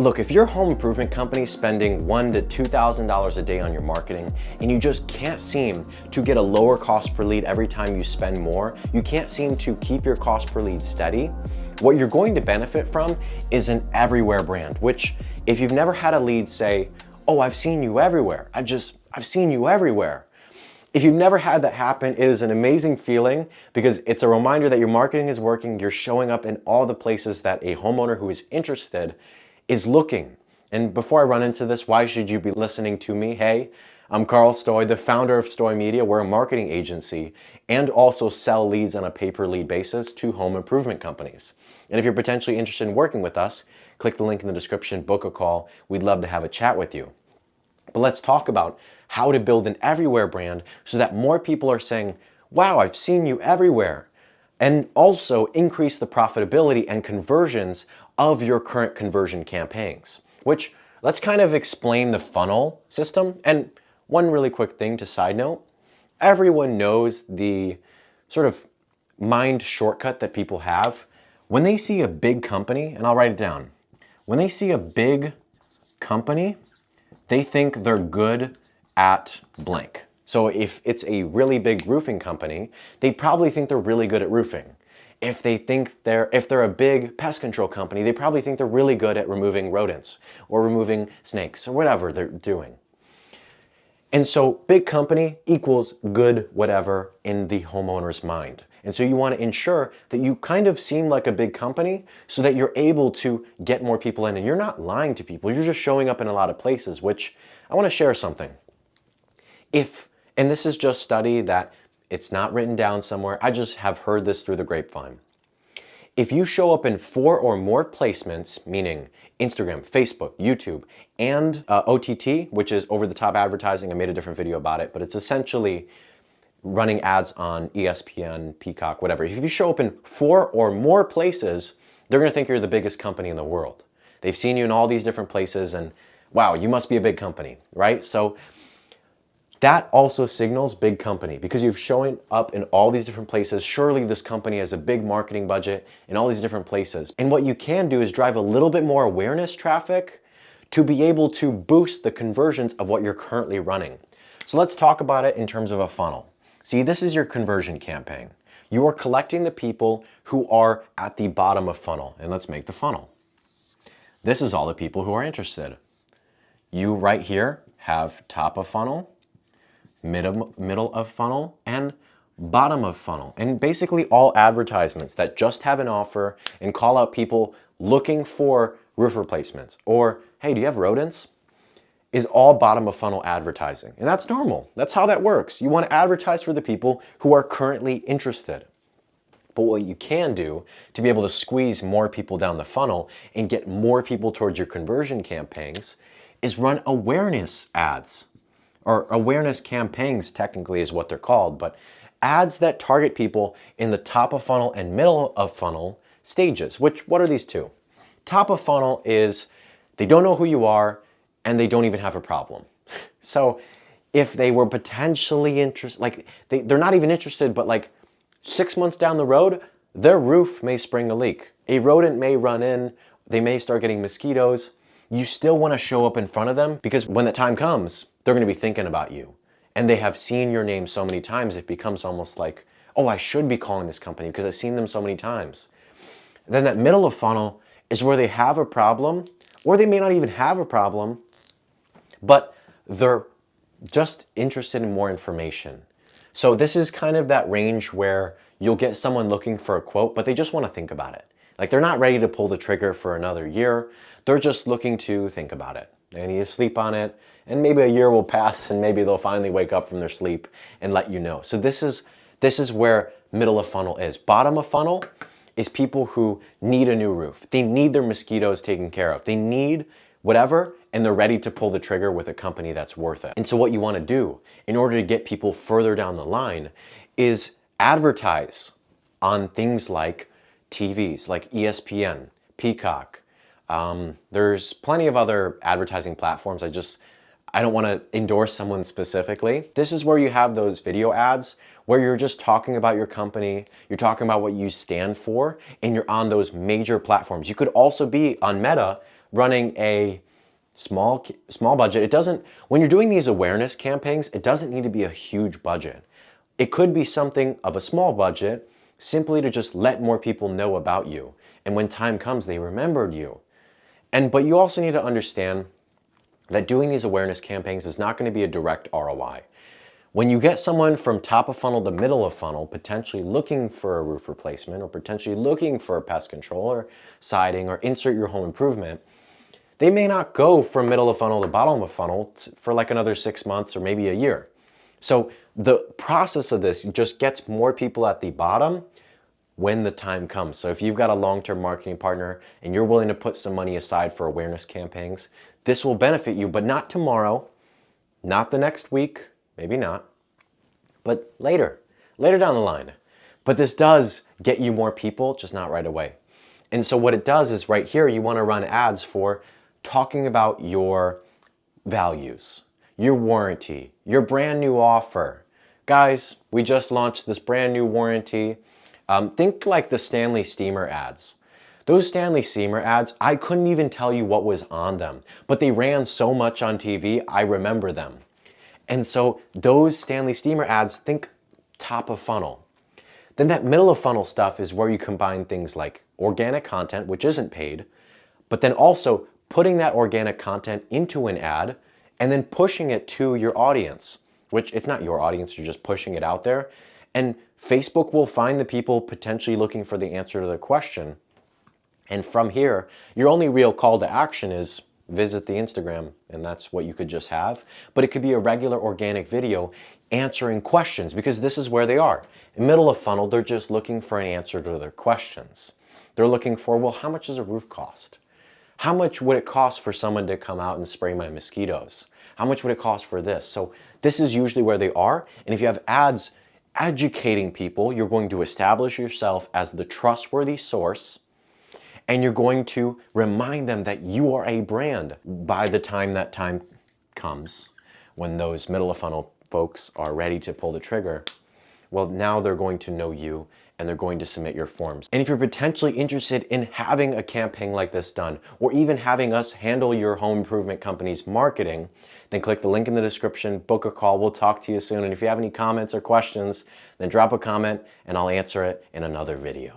Look, if you're a home improvement company spending $1,000 to $2,000 a day on your marketing and you just can't seem to get a lower cost per lead every time you spend more, you can't seem to keep your cost per lead steady, what you're going to benefit from is an everywhere brand, which if you've never had a lead say, oh, I've seen you everywhere, I've seen you everywhere. If you've never had that happen, it is an amazing feeling because it's a reminder that your marketing is working, you're showing up in all the places that a homeowner who is interested is looking. And before I run into this, why should you be listening to me? Hey, I'm Carl Stoy, the founder of Stoy Media. We're a marketing agency and also sell leads on a pay-per-lead basis to home improvement companies. And if you're potentially interested in working with us, click the link in the description, book a call. We'd love to have a chat with you. But let's talk about how to build an everywhere brand so that more people are saying, wow, I've seen you everywhere. And also increase the profitability and conversions of your current conversion campaigns, which let's kind of explain the funnel system. And one really quick thing to side note, everyone knows the sort of mind shortcut that people have. When they see a big company, and I'll write it down, when they see a big company, they think they're good at blank. So if it's a really big roofing company, they probably think they're really good at roofing. If they're a big pest control company, they probably think they're really good at removing rodents or removing snakes or whatever they're doing. And so big company equals good whatever in the homeowner's mind. And so you want to ensure that you kind of seem like a big company so that you're able to get more people in and you're not lying to people. You're just showing up in a lot of places, which I want to share something. And this is just study that it's not written down somewhere. I just have heard this through the grapevine. If you show up in 4 or more placements, meaning Instagram, Facebook, YouTube, and OTT, which is over-the-top advertising, I made a different video about it, but it's essentially running ads on ESPN, Peacock, whatever. If you show up in 4 or more places, they're gonna think you're the biggest company in the world. They've seen you in all these different places and wow, you must be a big company, right? So that also signals big company because you've shown up in all these different places. Surely this company has a big marketing budget in all these different places. And what you can do is drive a little bit more awareness traffic to be able to boost the conversions of what you're currently running. So let's talk about it in terms of a funnel. See, this is your conversion campaign. You are collecting the people who are at the bottom of funnel, and let's make the funnel. This is all the people who are interested. You right here have top of funnel, middle of funnel, and bottom of funnel. And basically all advertisements that just have an offer and call out people looking for roof replacements or, hey, do you have rodents? Is all bottom of funnel advertising. And that's normal. That's how that works. You want to advertise for the people who are currently interested. But what you can do to be able to squeeze more people down the funnel and get more people towards your conversion campaigns is run awareness ads. Or awareness campaigns technically is what they're called, but ads that target people in the top of funnel and middle of funnel stages. What are these two? Top of funnel is they don't know who you are and they don't even have a problem. So if they were potentially interested, like they're not even interested, but like 6 months down the road, their roof may spring a leak. A rodent may run in, they may start getting mosquitoes. You still want to show up in front of them because when the time comes, they're going to be thinking about you. And they have seen your name so many times, it becomes almost like, oh, I should be calling this company because I've seen them so many times. Then that middle of funnel is where they have a problem, or they may not even have a problem, but they're just interested in more information. So this is kind of that range where you'll get someone looking for a quote, but they just want to think about it. Like they're not ready to pull the trigger for another year. They're just looking to think about it. They need to sleep on it, and maybe a year will pass and maybe they'll finally wake up from their sleep and let you know. So this is where middle of funnel is. Bottom of funnel is people who need a new roof. They need their mosquitoes taken care of. They need whatever, and they're ready to pull the trigger with a company that's worth it. And so what you want to do in order to get people further down the line is advertise on things like TVs, like ESPN, Peacock. There's plenty of other advertising platforms. I don't want to endorse someone specifically. This is where you have those video ads where you're just talking about your company, you're talking about what you stand for, and you're on those major platforms. You could also be on Meta running a small budget. It doesn't, when you're doing these awareness campaigns, it doesn't need to be a huge budget. It could be something of a small budget, simply to just let more people know about you. And when time comes, they remembered you. But you also need to understand that doing these awareness campaigns is not going to be a direct ROI. When you get someone from top of funnel to middle of funnel, potentially looking for a roof replacement or potentially looking for a pest control or siding or insert your home improvement, they may not go from middle of funnel to bottom of funnel for like another 6 months or maybe a year. So the process of this just gets more people at the bottom when the time comes. So if you've got a long-term marketing partner and you're willing to put some money aside for awareness campaigns, this will benefit you, but not tomorrow, not the next week, maybe not, but later down the line. But this does get you more people, just not right away. And so what it does is right here, you want to run ads for talking about your values, your warranty, your brand new offer. Guys, we just launched this brand new warranty. Think like the Stanley Steamer ads. Those Stanley Steamer ads, I couldn't even tell you what was on them, but they ran so much on TV, I remember them. And so those Stanley Steamer ads, think top of funnel. Then that middle of funnel stuff is where you combine things like organic content, which isn't paid, but then also putting that organic content into an ad and then pushing it to your audience, which it's not your audience, you're just pushing it out there. And Facebook will find the people potentially looking for the answer to the question. And from here, your only real call to action is visit the Instagram, and that's what you could just have. But it could be a regular organic video answering questions, because this is where they are. In middle of funnel, they're just looking for an answer to their questions. They're looking for, well, how much does a roof cost? How much would it cost for someone to come out and spray my mosquitoes? How much would it cost for this? So this is usually where they are. And if you have ads educating people, you're going to establish yourself as the trustworthy source, and you're going to remind them that you are a brand by the time that time comes, when those middle of funnel folks are ready to pull the trigger. Well, now they're going to know you and they're going to submit your forms. And if you're potentially interested in having a campaign like this done, or even having us handle your home improvement company's marketing, then click the link in the description, book a call, we'll talk to you soon. And if you have any comments or questions, then drop a comment and I'll answer it in another video.